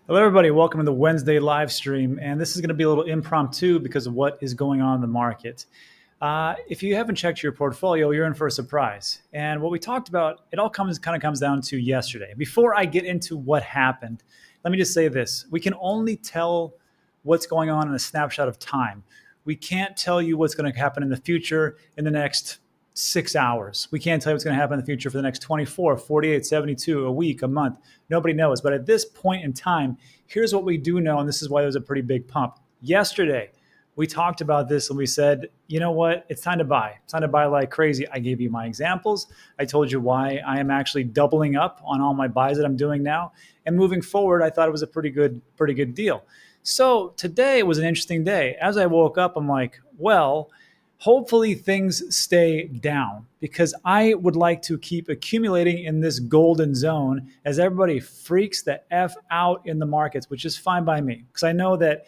Hello, everybody. Welcome to the Wednesday live stream. And this is going to be a little impromptu because of what is going on in the market. If you haven't checked your portfolio, you're in for a surprise. And what we talked about, it all kind of comes down to yesterday. Before I get into what happened, let me just say this. We can only tell what's going on in a snapshot of time. We can't tell you what's going to happen in the future in the next 6 hours. We can't tell you what's going to happen in the future for the next 24, 48, 72, a week, a month. Nobody knows. But at this point in time, here's what we do know, and this is why there was a pretty big pump. Yesterday, we talked about this and we said, you know what? It's time to buy. It's time to buy like crazy. I gave you my examples. I told you why I am actually doubling up on all my buys that I'm doing now. And moving forward, I thought it was a pretty good deal. So today was an interesting day. As I woke up, I'm like, well, hopefully things stay down because I would like to keep accumulating in this golden zone as everybody freaks the F out in the markets, which is fine by me because I know that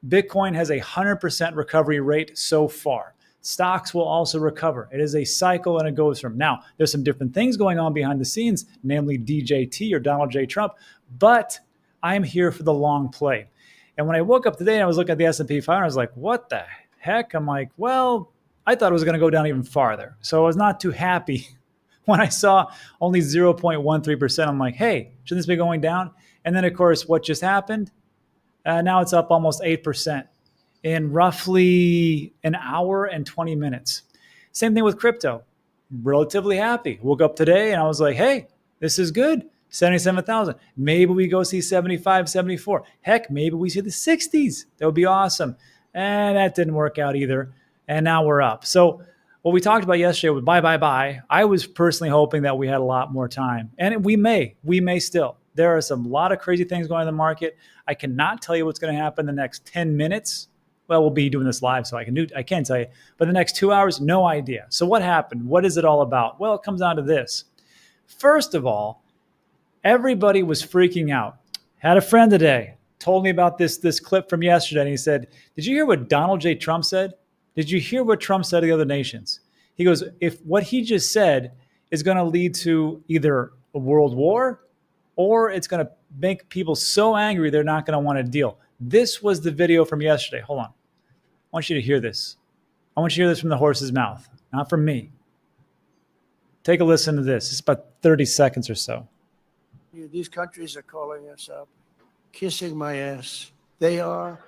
Bitcoin has a 100% recovery rate so far. Stocks will also recover. It is a cycle and it goes from. Now, there's some different things going on behind the scenes, namely DJT or Donald J. Trump, but I'm here for the long play. And when I woke up today and I was looking at the S&P 500, I was like, what the heck? I'm like, well, I thought it was going to go down even farther. So I was not too happy when I saw only 0.13%. I'm like, hey, shouldn't this be going down? And then, of course, what just happened? Now it's up almost 8% in roughly an hour and 20 minutes. Same thing with crypto. Relatively happy. Woke up today and I was like, hey, this is good. 77,000. Maybe we go see 75, 74. Heck, maybe we see the 60s. That would be awesome. And that didn't work out either. And now we're up. So what we talked about yesterday was buy. I was personally hoping that we had a lot more time. And we may still. There are some lot of crazy things going on in the market. I cannot tell you what's going to happen in the next 10 minutes. Well, we'll be doing this live, so I can tell you. But the next 2 hours, no idea. So what happened? What is it all about? Well, it comes down to this. First of all, everybody was freaking out. Had a friend today, told me about this clip from yesterday, and he said, did you hear what Donald J. Trump said? Did you hear what Trump said to the other nations? He goes, if what he just said is going to lead to either a world war or it's going to make people so angry they're not going to want to deal. This was the video from yesterday. Hold on. I want you to hear this. I want you to hear this from the horse's mouth, not from me. Take a listen to this. It's about 30 seconds or so. These countries are calling us up, kissing my ass. They are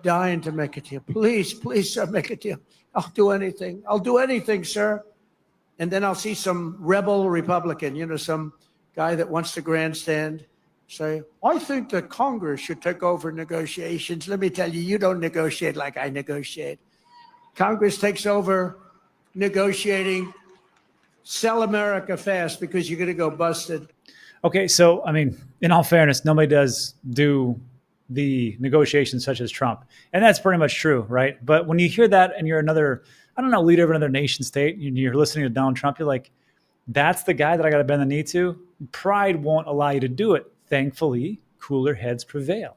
dying to make a deal. Please, sir, make a deal. I'll do anything. I'll do anything, sir. And then I'll see some rebel Republican, some guy that wants to grandstand, say, I think that Congress should take over negotiations. Let me tell you, you don't negotiate like I negotiate. Congress takes over negotiating. Sell America fast because you're going to go busted. Okay, so, I mean, in all fairness, nobody does do the negotiations such as Trump. And that's pretty much true, right? But when you hear that and you're another, leader of another nation state, and you're listening to Donald Trump, you're like, that's the guy that I got to bend the knee to? Pride won't allow you to do it. Thankfully, cooler heads prevail.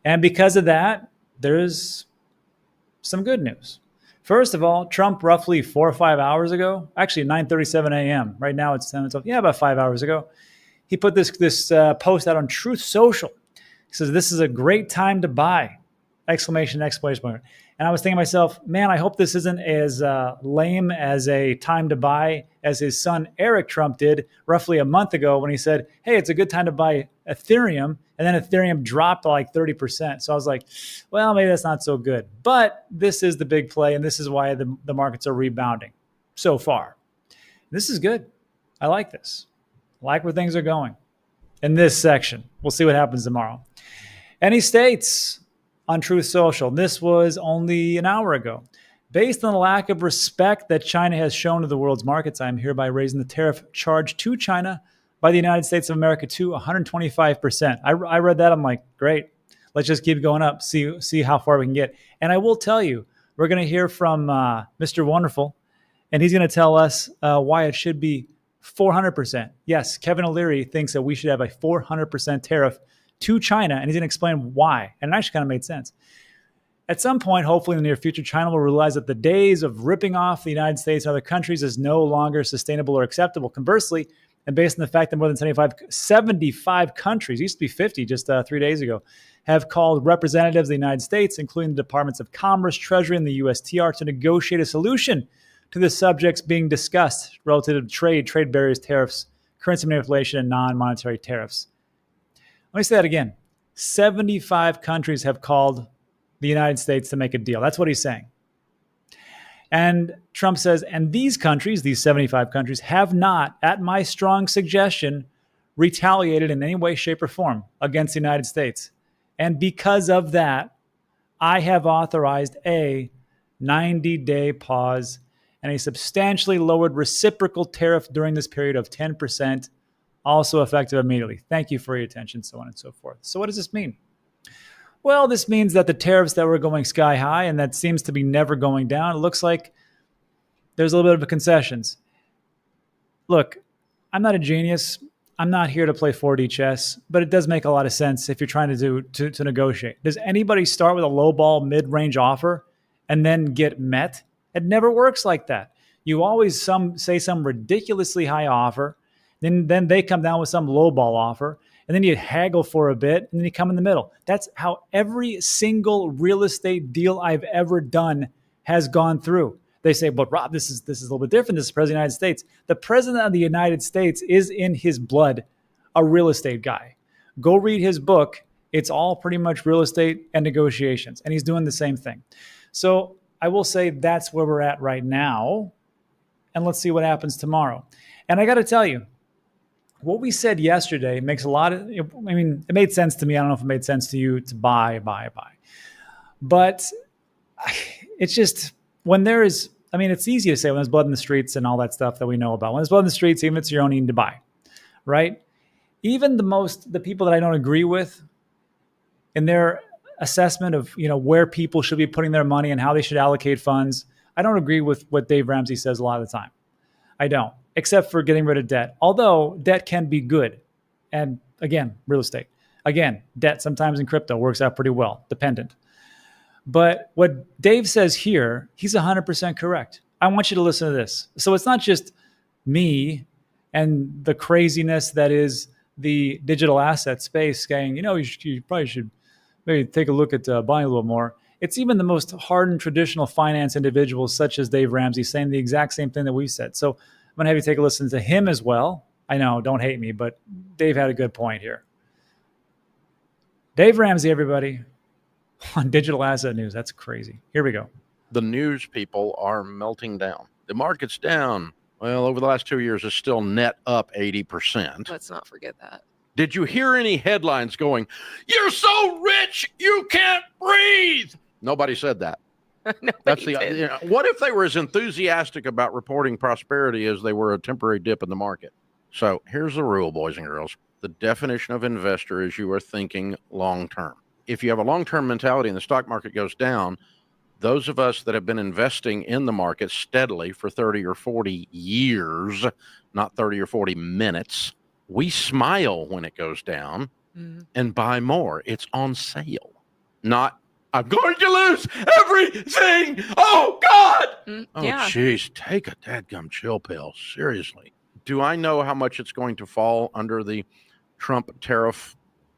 And because of that, there's some good news. First of all, Trump roughly 4 or 5 hours ago, actually 9:37 a.m. Right now it's 10. About 5 hours ago, he put this post out on Truth Social. He says, this is a great time to buy, exclamation point. And I was thinking to myself, man, I hope this isn't as lame as a time to buy as his son Eric Trump did roughly a month ago when he said, hey, it's a good time to buy Ethereum. And then Ethereum dropped like 30%. So I was like, well, maybe that's not so good. But this is the big play, and this is why the markets are rebounding so far. This is good. I like this. I like where things are going in this section. We'll see what happens tomorrow. Any states on Truth Social? This was only an hour ago. Based on the lack of respect that China has shown to the world's markets, I am hereby raising the tariff charge to China by the United States of America to 125%. I read that. I'm like, great. Let's just keep going up, see how far we can get. And I will tell you, we're going to hear from Mr. Wonderful, and he's going to tell us why it should be 400%. Yes, Kevin O'Leary thinks that we should have a 400% tariff to China, and he's going to explain why. And it actually kind of made sense. At some point, hopefully in the near future, China will realize that the days of ripping off the United States and other countries is no longer sustainable or acceptable. Conversely, and based on the fact that more than 75 countries, used to be 50 just 3 days ago, have called representatives of the United States, including the Departments of Commerce, Treasury, and the USTR, to negotiate a solution to the subjects being discussed relative to trade barriers, tariffs, currency manipulation, and non-monetary tariffs. Let me say that again. 75 countries have called the United States to make a deal. That's what he's saying. And Trump says, and these countries, these 75 countries, have not, at my strong suggestion, retaliated in any way, shape, or form against the United States. And because of that, I have authorized a 90-day pause and a substantially lowered reciprocal tariff during this period of 10%, also effective immediately. Thank you for your attention, so on and so forth. So what does this mean? Well, this means that the tariffs that were going sky high and that seems to be never going down, it looks like there's a little bit of concessions. Look, I'm not a genius. I'm not here to play 4D chess, but it does make a lot of sense if you're trying to negotiate. Does anybody start with a lowball mid-range offer and then get met? It never works like that. You always say some ridiculously high offer, then they come down with some lowball offer, and then you haggle for a bit, and then you come in the middle. That's how every single real estate deal I've ever done has gone through. They say, but Rob, this is a little bit different. This is the President of the United States. The President of the United States is in his blood a real estate guy. Go read his book. It's all pretty much real estate and negotiations, and he's doing the same thing. So I will say that's where we're at right now, and let's see what happens tomorrow. And I got to tell you, what we said yesterday makes a lot of, it made sense to me. I don't know if it made sense to you to buy. But it's just, when there is, it's easy to say when there's blood in the streets and all that stuff that we know about. When there's blood in the streets, even if it's your own, you need to buy, right? Even the people that I don't agree with in their assessment of, where people should be putting their money and how they should allocate funds, I don't agree with what Dave Ramsey says a lot of the time. I don't. Except for getting rid of debt. Although debt can be good. And again, real estate. Again, debt sometimes in crypto works out pretty well, dependent. But what Dave says here, he's 100% correct. I want you to listen to this. So it's not just me and the craziness that is the digital asset space saying, you probably should maybe take a look at buying a little more. It's even the most hardened traditional finance individuals such as Dave Ramsey saying the exact same thing that we said. So I'm going to have you take a listen to him as well. I know, don't hate me, but Dave had a good point here. Dave Ramsey, everybody, on Digital Asset News. That's crazy. Here we go. The news people are melting down. The market's down. Well, over the last 2 years, it's still net up 80%. Let's not forget that. Did you hear any headlines going, "You're so rich, you can't breathe"? Nobody said that. That's the. What if they were as enthusiastic about reporting prosperity as they were a temporary dip in the market? So here's the rule, boys and girls. The definition of investor is you are thinking long term. If you have a long term mentality and the stock market goes down, those of us that have been investing in the market steadily for 30 or 40 years, not 30 or 40 minutes, we smile when it goes down and buy more. It's on sale. Not, I'm going to lose everything. Oh, God. Oh, jeez. Take a dadgum chill pill. Seriously. Do I know how much it's going to fall under the Trump tariff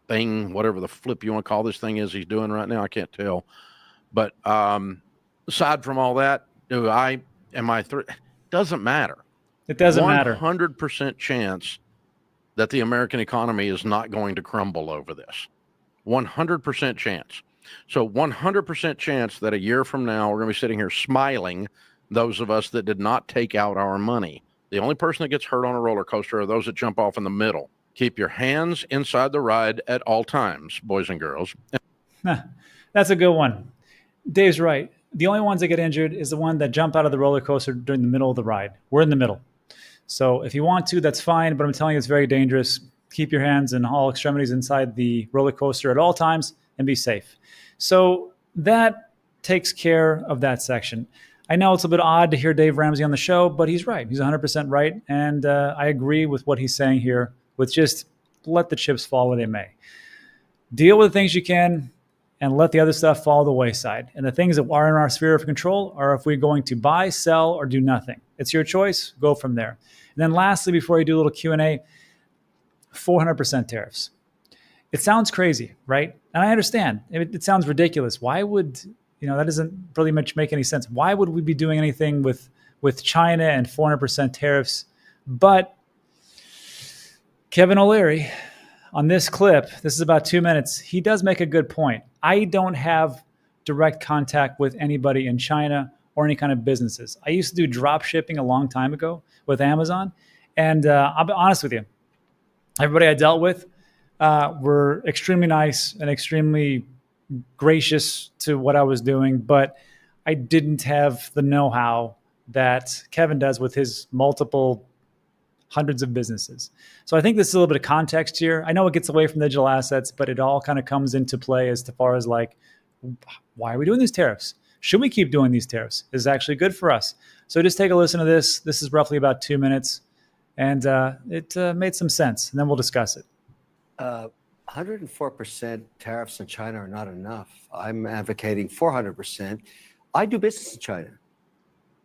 thing, whatever the flip you want to call this thing is he's doing right now? I can't tell. But aside from all that, doesn't matter. It doesn't matter. 100% chance that the American economy is not going to crumble over this. 100% chance. So 100% chance that a year from now, we're going to be sitting here smiling, those of us that did not take out our money. The only person that gets hurt on a roller coaster are those that jump off in the middle. Keep your hands inside the ride at all times, boys and girls. That's a good one. Dave's right. The only ones that get injured is the one that jump out of the roller coaster during the middle of the ride. We're in the middle. So if you want to, that's fine, but I'm telling you it's very dangerous. Keep your hands and all extremities inside the roller coaster at all times and be safe. So that takes care of that section. I know it's a bit odd to hear Dave Ramsey on the show, but he's right. He's 100% right. And I agree with what he's saying here with just let the chips fall where they may. Deal with the things you can and let the other stuff fall to the wayside. And the things that are in our sphere of control are if we're going to buy, sell, or do nothing. It's your choice. Go from there. And then lastly, before you do a little Q&A, 400% tariffs. It sounds crazy, right? And I understand. It sounds ridiculous. Why would, that doesn't really much make any sense. Why would we be doing anything with China and 400% tariffs? But Kevin O'Leary, on this clip, this is about 2 minutes, he does make a good point. I don't have direct contact with anybody in China or any kind of businesses. I used to do drop shipping a long time ago with Amazon. And I'll be honest with you, everybody I dealt with were extremely nice and extremely gracious to what I was doing, but I didn't have the know-how that Kevin does with his multiple hundreds of businesses. So I think this is a little bit of context here. I know it gets away from digital assets, but it all kind of comes into play as far as like, why are we doing these tariffs? Should we keep doing these tariffs? Is it actually good for us? So just take a listen to this. This is roughly about 2 minutes, and it made some sense, and then we'll discuss it. 104% tariffs in China are not enough. I'm advocating 400%. I do business in China.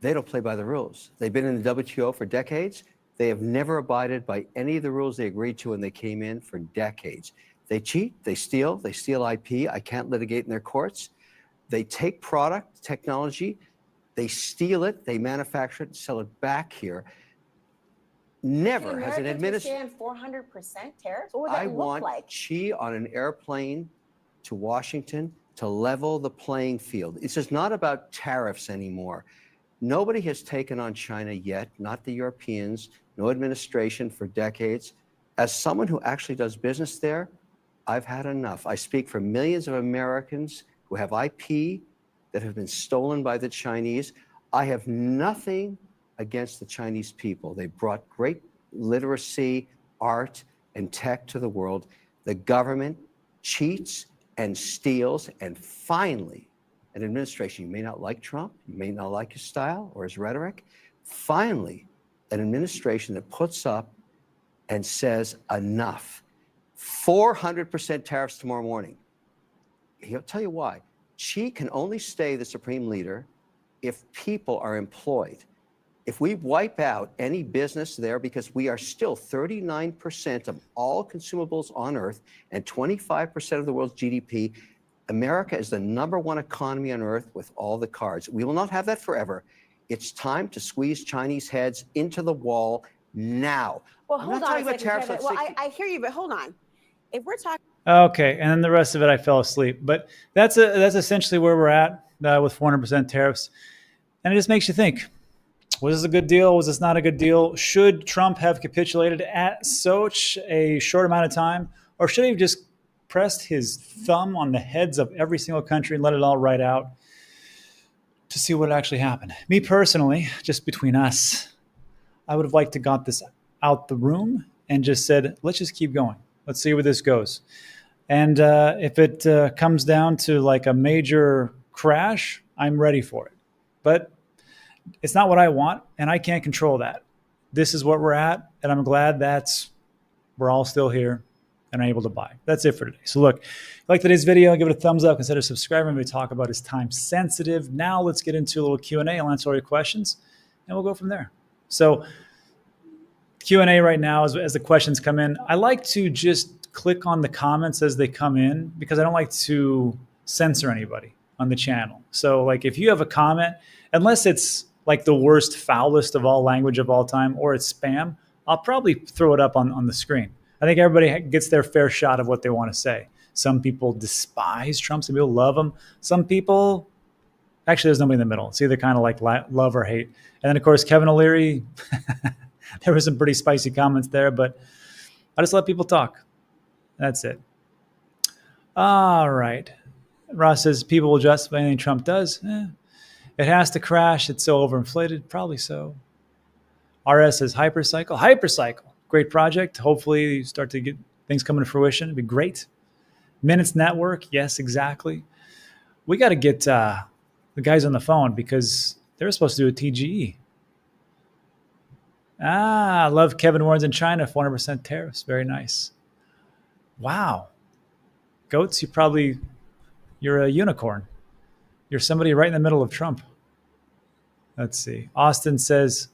They don't play by the rules. They've been in the WTO for decades. They have never abided by any of the rules they agreed to when they came in for decades. They cheat, they steal IP. I can't litigate in their courts. They take product, technology, they steal it, they manufacture it, sell it back here. Never has an administration. 400% tariffs? What would that look like? I want Xi on an airplane to Washington to level the playing field. It's just not about tariffs anymore. Nobody has taken on China yet, not the Europeans, no administration for decades. As someone who actually does business there, I've had enough. I speak for millions of Americans who have IP that have been stolen by the Chinese. I have nothing against the Chinese people. They brought great literacy, art, and tech to the world. The government cheats and steals, and finally, an administration, you may not like Trump, you may not like his style or his rhetoric, finally, an administration that puts up and says enough. 400% tariffs tomorrow morning. He'll tell you why. Xi can only stay the supreme leader if people are employed. If we wipe out any business there, because we are still 39% of all consumables on Earth and 25% of the world's GDP, America is the #1 economy on Earth with all the cards. We will not have that forever. It's time to squeeze Chinese heads into the wall now. Well, hold on a second, Kevin. Well, I hear you, but hold on. If we're talking... Okay, and then the rest of it, I fell asleep. But that's essentially where we're at with 400% tariffs. And it just makes you think, was this a good deal? Was this not a good deal? Should Trump have capitulated at such a short amount of time? Or should he have just pressed his thumb on the heads of every single country and let it all ride out to see what actually happened? Me personally, just between us, I would have liked to got this out the room and just said, let's just keep going. Let's see where this goes. And if it comes down to like a major crash, I'm ready for it. But it's not what I want, and I can't control that. This is what we're at, and I'm glad we're all still here and are able to buy. That's it for today. So look, if you like today's video, give it a thumbs up. Consider subscribing. We talk about is time sensitive. Now let's get into a little Q&A. I'll answer all your questions, and we'll go from there. So Q&A right now, as the questions come in, I like to just click on the comments as they come in because I don't like to censor anybody on the channel. So like if you have a comment, unless it's like the worst, foulest of all language of all time, or it's spam, I'll probably throw it up on the screen. I think everybody gets their fair shot of what they want to say. Some people despise Trump. Some people love him. Some people, actually there's nobody in the middle. It's either kind of like love or hate. And then of course, Kevin O'Leary, there were some pretty spicy comments there, but I just let people talk. That's it. All right. Ross says people will justify anything Trump does. It has to crash. It's so overinflated. Probably so. RS says hypercycle. Hypercycle. Great project. Hopefully you start to get things coming to fruition. It'd be great. Minutes Network. Yes, exactly. We got to get the guys on the phone because they're supposed to do a TGE. I love Kevin Warren's in China. 400% tariffs. Very nice. Wow. Goats, You're a unicorn. You're somebody right in the middle of Trump. Let's see. Austin says,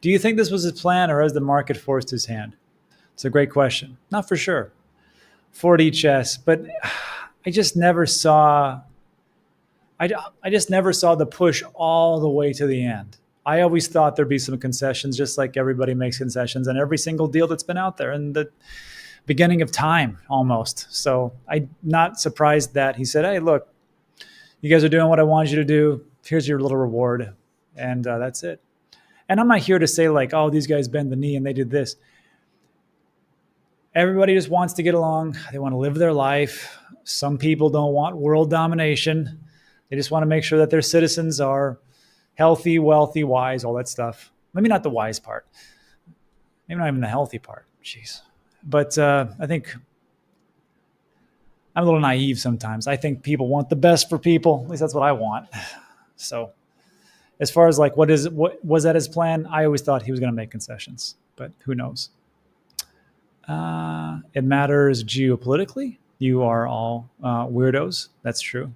do you think this was his plan or has the market forced his hand? It's a great question. Not for sure. 40 chess, but I just never saw the push all the way to the end. I always thought there'd be some concessions, just like everybody makes concessions on every single deal that's been out there in the beginning of time almost. So I'm not surprised that he said, hey, look, you guys are doing what I wanted you to do. Here's your little reward. And that's it. And I'm not here to say like, oh, these guys bend the knee and they did this. Everybody just wants to get along. They want to live their life. Some people don't want world domination. They just want to make sure that their citizens are healthy, wealthy, wise, all that stuff. Maybe not the wise part. Maybe not even the healthy part. Jeez. But I think I'm a little naive sometimes. I think people want the best for people. At least that's what I want. So as far as like what was that his plan? I always thought he was going to make concessions, but who knows? It matters geopolitically. You are all weirdos. That's true.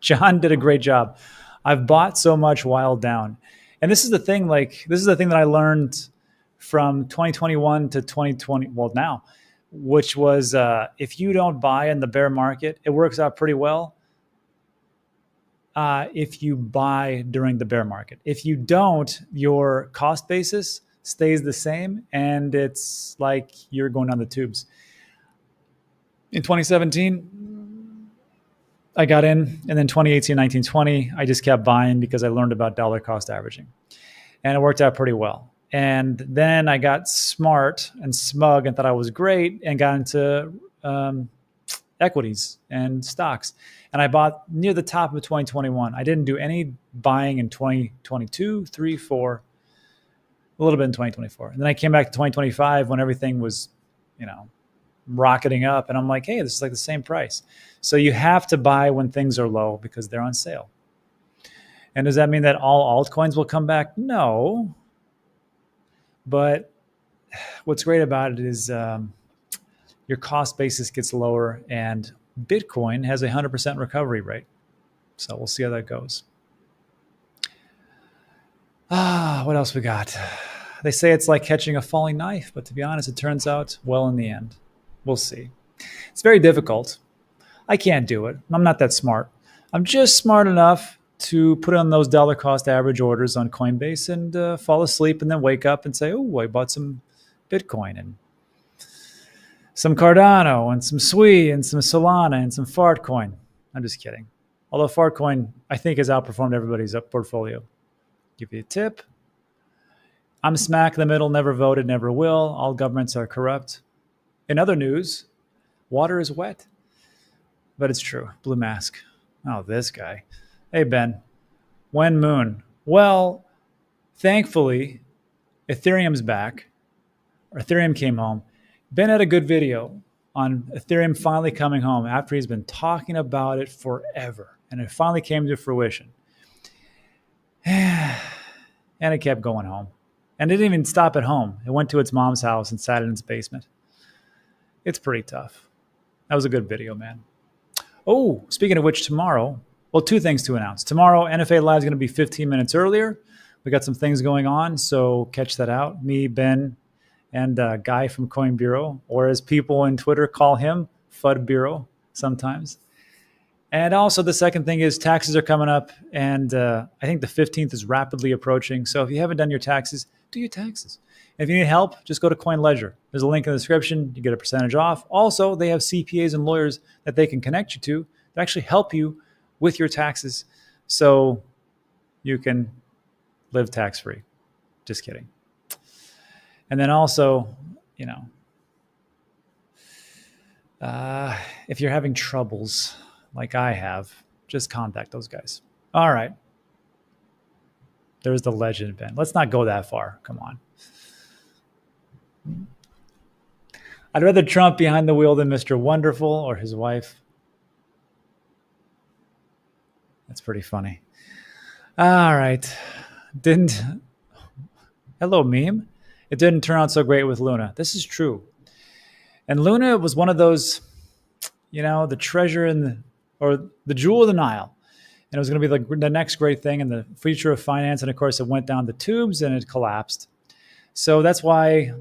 John did a great job. I've bought so much while down. And this is the thing, that I learned from 2021 to 2020, well now, which was if you don't buy in the bear market, it works out pretty well if you buy during the bear market. If you don't, your cost basis stays the same and it's like you're going down the tubes. In 2017, I got in, and then 2018, 19, 20, I just kept buying because I learned about dollar cost averaging. And it worked out pretty well. And then I got smart and smug and thought I was great and got into equities and stocks. And I bought near the top of 2021. I didn't do any buying in 2022, 3, 4, a little bit in 2024. And then I came back to 2025 when everything was, rocketing up. And I'm like, hey, this is like the same price. So you have to buy when things are low because they're on sale. And does that mean that all altcoins will come back? No. But what's great about it is your cost basis gets lower and Bitcoin has a 100% recovery rate. So we'll see how that goes. What else we got? They say it's like catching a falling knife, but to be honest, it turns out well in the end. We'll see. It's very difficult. I can't do it. I'm not that smart. I'm just smart enough to put on those dollar cost average orders on Coinbase and fall asleep and then wake up and say, oh, I bought some Bitcoin and some Cardano and some SWI and some Solana and some Fartcoin. I'm just kidding. Although Fartcoin, I think, has outperformed everybody's portfolio. Give you a tip. I'm smack in the middle, never voted, never will. All governments are corrupt. In other news, water is wet. But it's true. Blue mask. Oh, this guy. Hey, Ben. When moon? Well, thankfully, Ethereum's back. Or Ethereum came home. Ben had a good video on Ethereum finally coming home after he's been talking about it forever. And it finally came to fruition. And it kept going home. And it didn't even stop at home. It went to its mom's house and sat in its basement. It's pretty tough. That was a good video, man. Oh, speaking of which, tomorrow, well, 2 things to announce. Tomorrow, NFA Live is going to be 15 minutes earlier. We got some things going on, so catch that out. Me, Ben, and a guy from Coin Bureau, or as people on Twitter call him, FUD Bureau sometimes. And also the second thing is taxes are coming up, and I think the 15th is rapidly approaching. So if you haven't done your taxes, do your taxes. If you need help, just go to CoinLedger. There's a link in the description. You get a percentage off. Also, they have CPAs and lawyers that they can connect you to that actually help you with your taxes so you can live tax-free. Just kidding. And then also, if you're having troubles like I have, just contact those guys. All right. There's the legend, Ben. Let's not go that far. Come on. I'd rather Trump behind the wheel than Mr. Wonderful or his wife. That's pretty funny. All right. Hello, meme. It didn't turn out so great with Luna. This is true. And Luna was one of those, you know, the treasure or the jewel of the Nile. And it was going to be the next great thing in the future of finance. And of course, it went down the tubes and it collapsed. So that's why,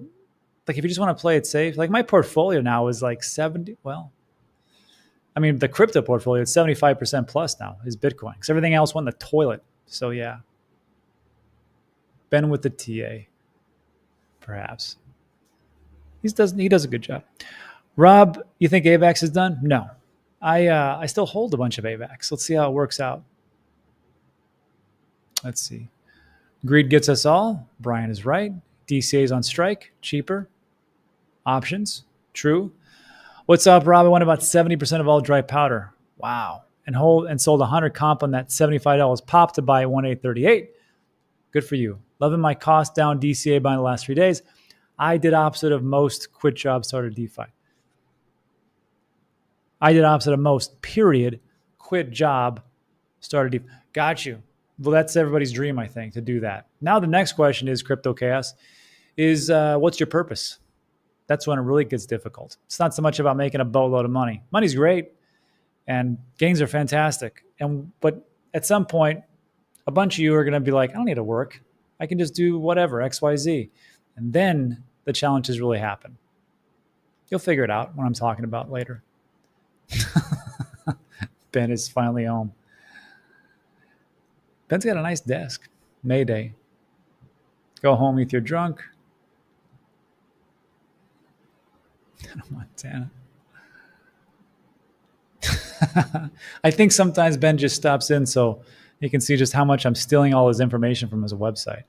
like, if you just want to play it safe, like my portfolio now is like 70. Well, I mean, the crypto portfolio, it's 75% plus now is Bitcoin because everything else went in the toilet. So yeah. Ben with the TA, perhaps. He does a good job. Rob, you think AVAX is done? No. I still hold a bunch of AVAX. Let's see how it works out. Let's see. Greed gets us all. Brian is right. DCA is on strike. Cheaper. Options. True. What's up, Rob? I won about 70% of all dry powder. Wow. And sold 100 comp on that $75 pop to buy at 1838. Good for you. Loving my cost down DCA by the last 3 days. I did opposite of most, quit job, started DeFi. I did opposite of most, period, quit job, started DeFi. Got you. Well, that's everybody's dream, I think, to do that. Now the next question is, Crypto Chaos, is what's your purpose? That's when it really gets difficult. It's not so much about making a boatload of money. Money's great, and gains are fantastic. But at some point, a bunch of you are going to be like, I don't need to work. I can just do whatever, X, Y, Z. And then the challenges really happen. You'll figure it out when I'm talking about later. Ben is finally home. Ben's got a nice desk. Mayday. Go home if you're drunk. Montana. I think sometimes Ben just stops in so you can see just how much I'm stealing all his information from his website.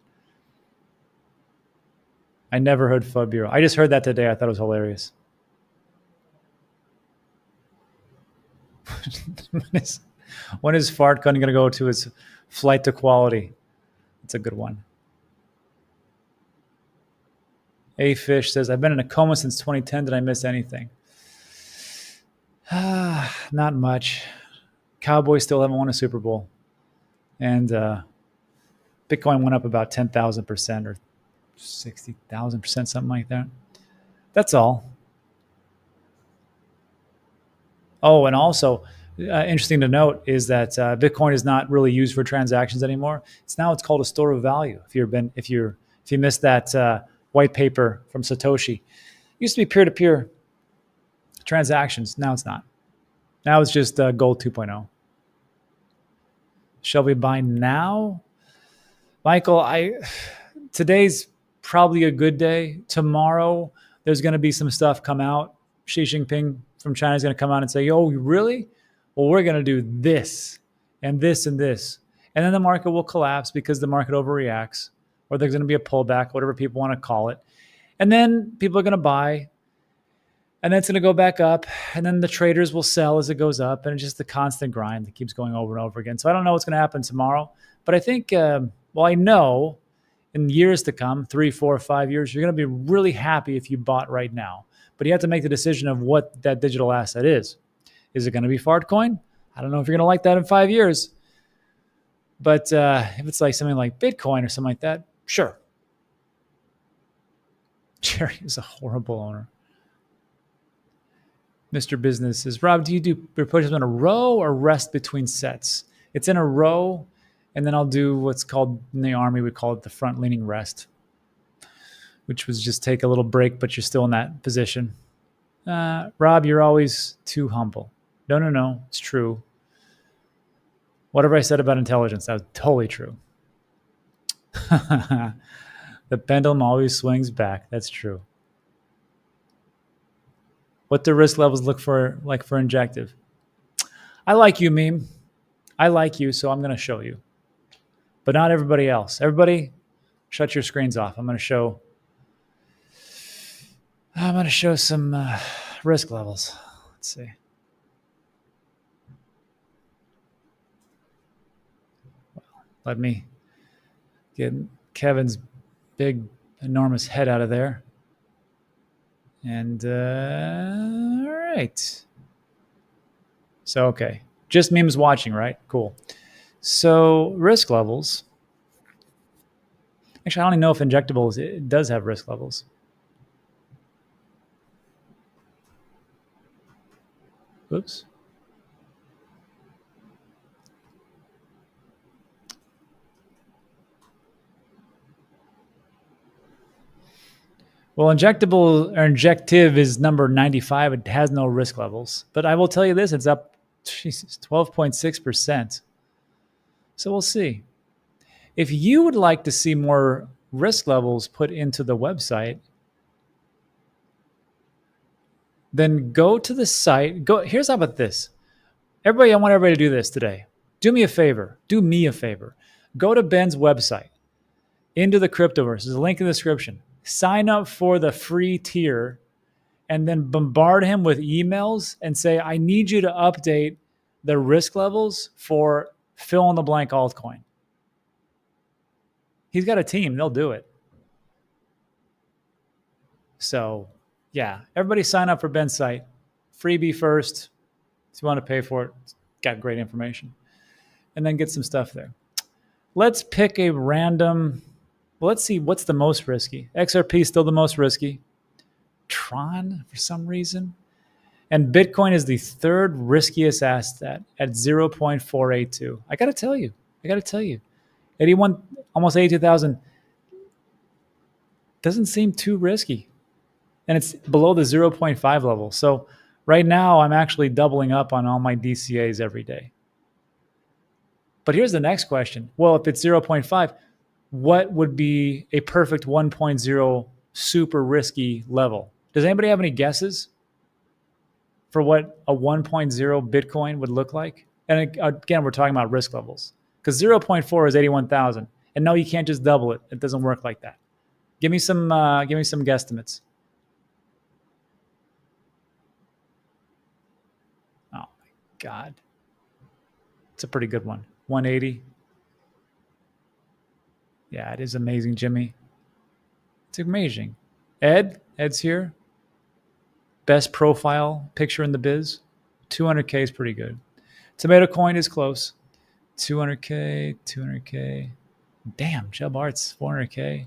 I never heard FUD Bureau. I just heard that today. I thought it was hilarious. When is FartCon going to go to its flight to quality? That's a good one. A Fish says, I've been in a coma since 2010. Did I miss anything? Not much. Cowboys still haven't won a Super Bowl. And Bitcoin went up about 10,000% or 60,000%, something like that. That's all. Oh, and also interesting to note is that Bitcoin is not really used for transactions anymore. It's called a store of value. If you missed that white paper from Satoshi, it used to be peer-to-peer transactions. Now it's not. Now it's just gold 2.0. Shall we buy now? Michael, today's probably a good day. Tomorrow, there's going to be some stuff come out. Xi Jinping from China is going to come out and say, oh, really? Well, we're going to do this and this and this. And then the market will collapse because the market overreacts, or there's going to be a pullback, whatever people want to call it. And then people are going to buy, and then it's going to go back up, and then the traders will sell as it goes up, and it's just the constant grind that keeps going over and over again. So I don't know what's going to happen tomorrow, but I think, I know in years to come, 3, 4, 5 years, you're going to be really happy if you bought right now. But you have to make the decision of what that digital asset is. Is it going to be Fartcoin? I don't know if you're going to like that in 5 years. But if it's like something like Bitcoin or something like that, sure. Jerry is a horrible owner. Mr. Business says, Rob, do you do repurchase in a row or rest between sets? It's in a row, and then I'll do what's called in the Army, we call it the front leaning rest, which was just take a little break, but you're still in that position. Rob, you're always too humble. No, it's true. Whatever I said about intelligence, that was totally true. The pendulum always swings back. That's true. What do risk levels look for, like for injective? I like you, meme. I like you, so I'm going to show you. But not everybody else. Everybody, shut your screens off. I'm going to show some risk levels. Let's see. Well, let me get Kevin's big, enormous head out of there. And all right. So, okay. Just memes watching, right? Cool. So risk levels. Actually, I don't even know if injectables, it does have risk levels. Oops. Well, injectable or injective is number 95. It has no risk levels. But I will tell you this, it's up 12.6%. So we'll see. If you would like to see more risk levels put into the website, then go to the site. Here's how about this. Everybody, I want everybody to do this today. Do me a favor. Do me a favor. Go to Ben's website, into the CRYPTOVERSE. There's a link in the description. Sign up for the free tier and then bombard him with emails and say, I need you to update the risk levels for fill in the blank altcoin. He's got a team. They'll do it. So, yeah, everybody sign up for Ben's site. Freebie first. If you want to pay for it, it's got great information. And then get some stuff there. Let's pick a random. Well, let's see what's the most risky. XRP is still the most risky. Tron, for some reason. And Bitcoin is the third riskiest asset at 0.482. I got to tell you. 81, almost 82,000 doesn't seem too risky. And it's below the 0.5 level. So right now, I'm actually doubling up on all my DCAs every day. But here's the next question. Well, if it's 0.5, what would be a perfect 1.0 super risky level? Does anybody have any guesses for what a 1.0 Bitcoin would look like? And again, we're talking about risk levels. Because 0.4 is 81,000. And no, you can't just double it. It doesn't work like that. Give me some guesstimates. Oh my God. It's a pretty good one. 180. Yeah, it is amazing, Jimmy. It's amazing. Ed's here. Best profile picture in the biz. 200K is pretty good. Tomato coin is close. 200K. Damn, Jeb Arts, 400K.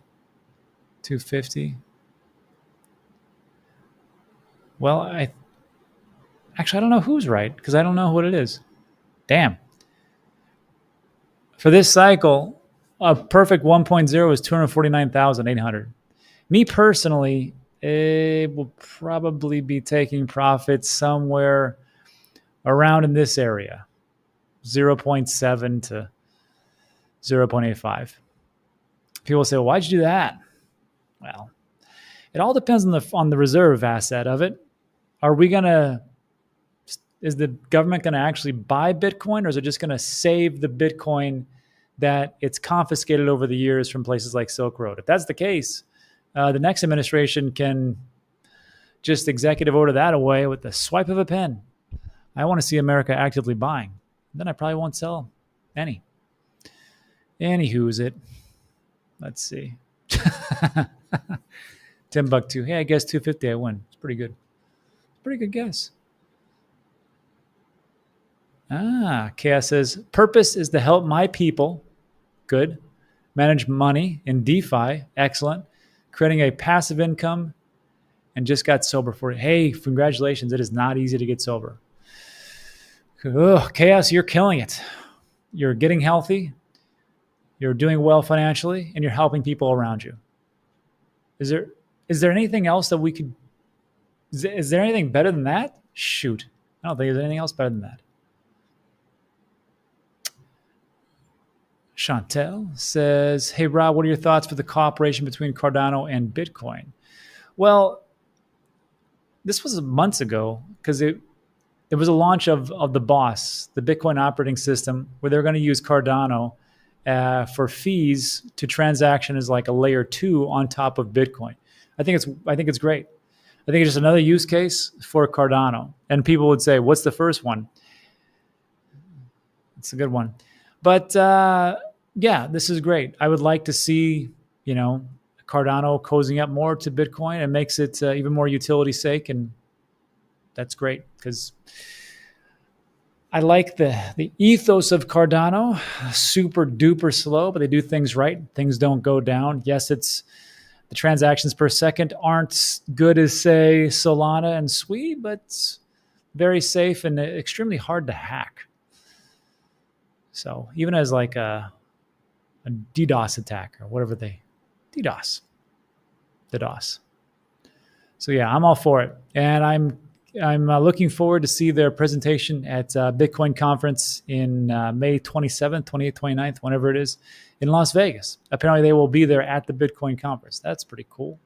250. Well, I don't know who's right because I don't know what it is. Damn. For this cycle, a perfect 1.0 is 249,800. Me personally, it will probably be taking profits somewhere around in this area, 0.7 to 0.85. People say, well, why'd you do that? Well, it all depends on the reserve asset of it. Is the government going to actually buy Bitcoin, or is it just going to save the Bitcoin that it's confiscated over the years from places like Silk Road? If that's the case, the next administration can just executive order that away with the swipe of a pen. I want to see America actively buying. Then I probably won't sell any. Anywho's it. Let's see. Timbuktu. Hey, I guess 250 I win. It's pretty good. Pretty good guess. Chaos says, purpose is to help my people. Good. Manage money in DeFi. Excellent. Creating a passive income and just got sober for it. Hey, congratulations. It is not easy to get sober. Chaos, you're killing it. You're getting healthy. You're doing well financially, and you're helping people around you. Is there anything else that we could... Is there anything better than that? Shoot. I don't think there's anything else better than that. Chantel says, hey, Rob, what are your thoughts for the cooperation between Cardano and Bitcoin? Well, this was months ago because it was a launch of the BOSS, the Bitcoin operating system, where they're going to use Cardano for fees to transaction as like a layer 2 on top of Bitcoin. I think it's great. I think it's just another use case for Cardano. And people would say, what's the first one? It's a good one. But yeah, this is great. I would like to see, Cardano cozying up more to Bitcoin and makes it even more utility sake. And that's great because I like the ethos of Cardano. Super duper slow, but they do things right. Things don't go down. Yes, the transactions per second aren't good as, say, Solana and Sui, but very safe and extremely hard to hack. So even as like a DDoS attack or whatever DDoS, the DOS. So yeah, I'm all for it. And I'm looking forward to see their presentation at Bitcoin conference in May 27th, 28th, 29th, whenever it is, in Las Vegas. Apparently they will be there at the Bitcoin conference. That's pretty cool.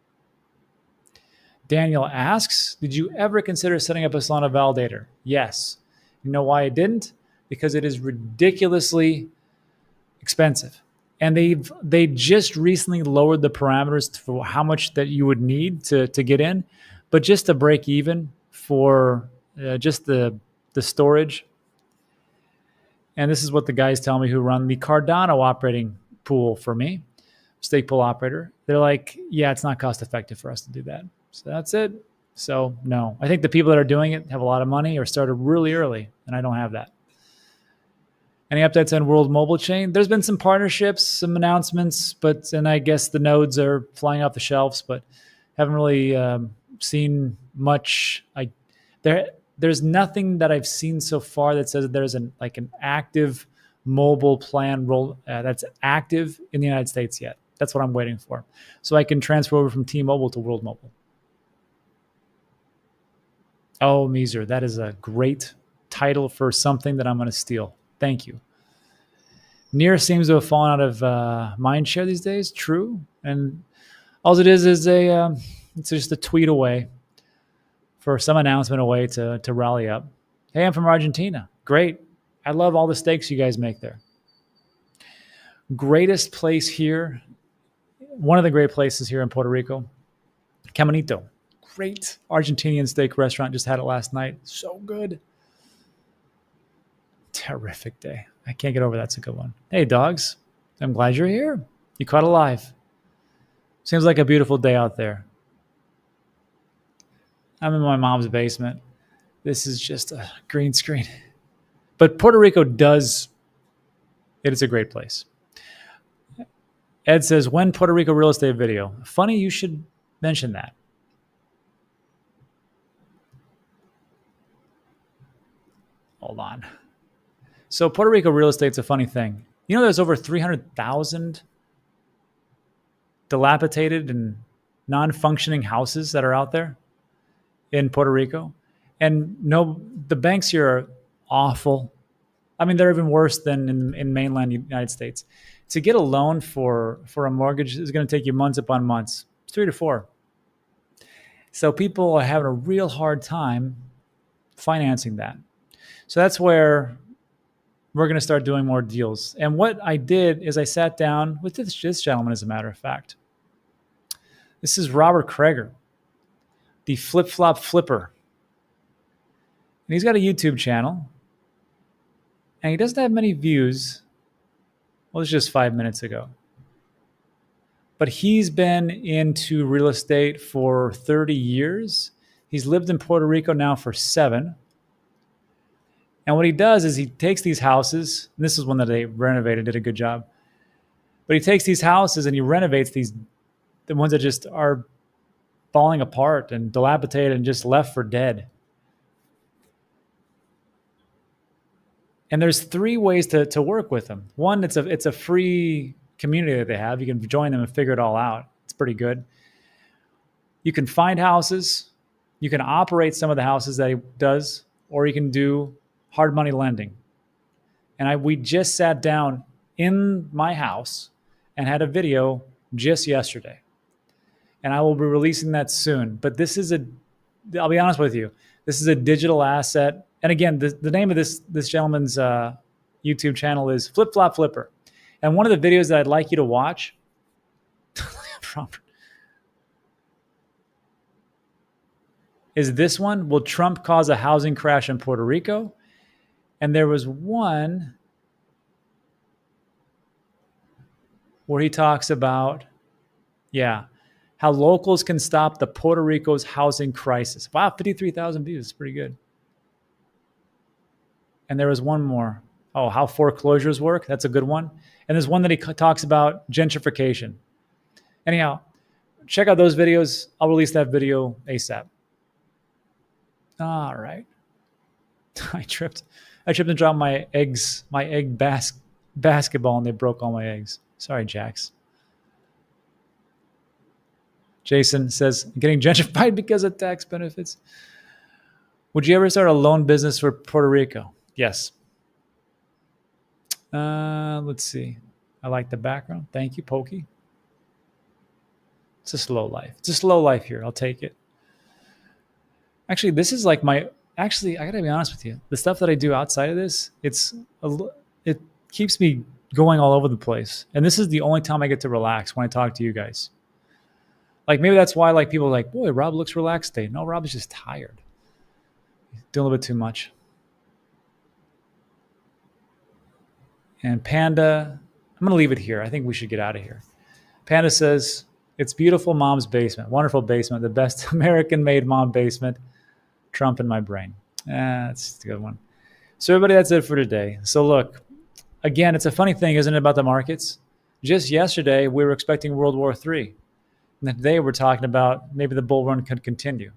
Daniel asks, did you ever consider setting up a Solana validator? Yes. You know why I didn't? Because it is ridiculously expensive. And they just recently lowered the parameters for how much that you would need to get in. But just to break even for just the storage. And this is what the guys tell me who run the Cardano operating pool for me, stake pool operator. They're like, yeah, it's not cost effective for us to do that. So that's it. So no, I think the people that are doing it have a lot of money or started really early, and I don't have that. Any updates on World Mobile Chain? There's been some partnerships, some announcements, and I guess the nodes are flying off the shelves, but haven't really seen much. There's nothing that I've seen so far that says that there's an active mobile plan that's active in the United States yet. That's what I'm waiting for, so I can transfer over from T-Mobile to World Mobile. Oh, Meezer, that is a great title for something that I'm going to steal. Thank you. Near seems to have fallen out of mindshare these days. True, and all it is it's just a tweet away for some announcement away to rally up. Hey, I'm from Argentina. Great. I love all the stakes you guys make there. Greatest place here, one of the great places here in Puerto Rico, Caminito. Great Argentinian steak restaurant. Just had it last night. So good. Terrific day. I can't get over that's a good one. Hey, dogs. I'm glad you're here. You caught alive. Seems like a beautiful day out there. I'm in my mom's basement. This is just a green screen. But Puerto Rico it is a great place. Ed says, when Puerto Rico real estate video? Funny you should mention that. Hold on. So Puerto Rico real estate's a funny thing. You know, there's over 300,000 dilapidated and non-functioning houses that are out there in Puerto Rico. And no, the banks here are awful. I mean, they're even worse than in mainland United States. To get a loan for a mortgage is going to take you months upon months. It's 3 to 4. So people are having a real hard time financing that. So that's where we're going to start doing more deals. And what I did is I sat down with this gentleman, as a matter of fact. This is Robert Krager, the Flip-Flop Flipper. And he's got a YouTube channel. And he doesn't have many views. Well, it's just 5 minutes ago. But he's been into real estate for 30 years. He's lived in Puerto Rico now for 7. And what he does is he takes these houses, and this is one that they renovated, did a good job. But he takes these houses and he renovates the ones that just are falling apart and dilapidated and just left for dead. And there's 3 ways to work with them. One, it's a free community that they have. You can join them and figure it all out. It's pretty good. You can find houses. You can operate some of the houses that he does, or you can do hard money lending. And we just sat down in my house and had a video just yesterday. And I will be releasing that soon. But this is I'll be honest with you, this is a digital asset. And again, the name of this gentleman's YouTube channel is Flip Flop Flipper. And one of the videos that I'd like you to watch is this one. Will Trump cause a housing crash in Puerto Rico? And there was one where he talks about, how locals can stop the Puerto Rico's housing crisis. Wow, 53,000 views. Pretty good. And there was one more. Oh, how foreclosures work. That's a good one. And there's one that he talks about gentrification. Anyhow, check out those videos. I'll release that video ASAP. All right. I tripped and dropped my egg basketball, and they broke all my eggs. Sorry, Jax. Jason says, getting gentrified because of tax benefits. Would you ever start a loan business for Puerto Rico? Yes. Let's see. I like the background. Thank you, Pokey. It's a slow life. It's a slow life here. I'll take it. Actually, this is like actually, I gotta be honest with you. The stuff that I do outside of this, it keeps me going all over the place. And this is the only time I get to relax when I talk to you guys. Like maybe that's why like people are like, boy, Rob looks relaxed today. No, Rob is just tired. Doing a little bit too much. And Panda, I'm gonna leave it here. I think we should get out of here. Panda says, it's beautiful mom's basement. Wonderful basement. The best American-made mom basement. Trump in my brain. That's a good one. So everybody, that's it for today. So look, again, it's a funny thing, isn't it, about the markets? Just yesterday, we were expecting World War III. And today we're talking about maybe the bull run could continue.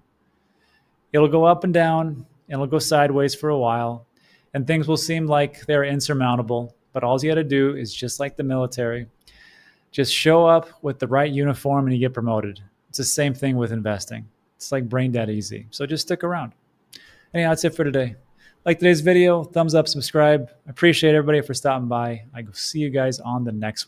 It'll go up and down, and it'll go sideways for a while, and things will seem like they're insurmountable. But all you got to do is just like the military, just show up with the right uniform and you get promoted. It's the same thing with investing. It's like brain dead easy. So just stick around. Anyhow, that's it for today. Like today's video, thumbs up, subscribe. I appreciate everybody for stopping by. I will see you guys on the next one.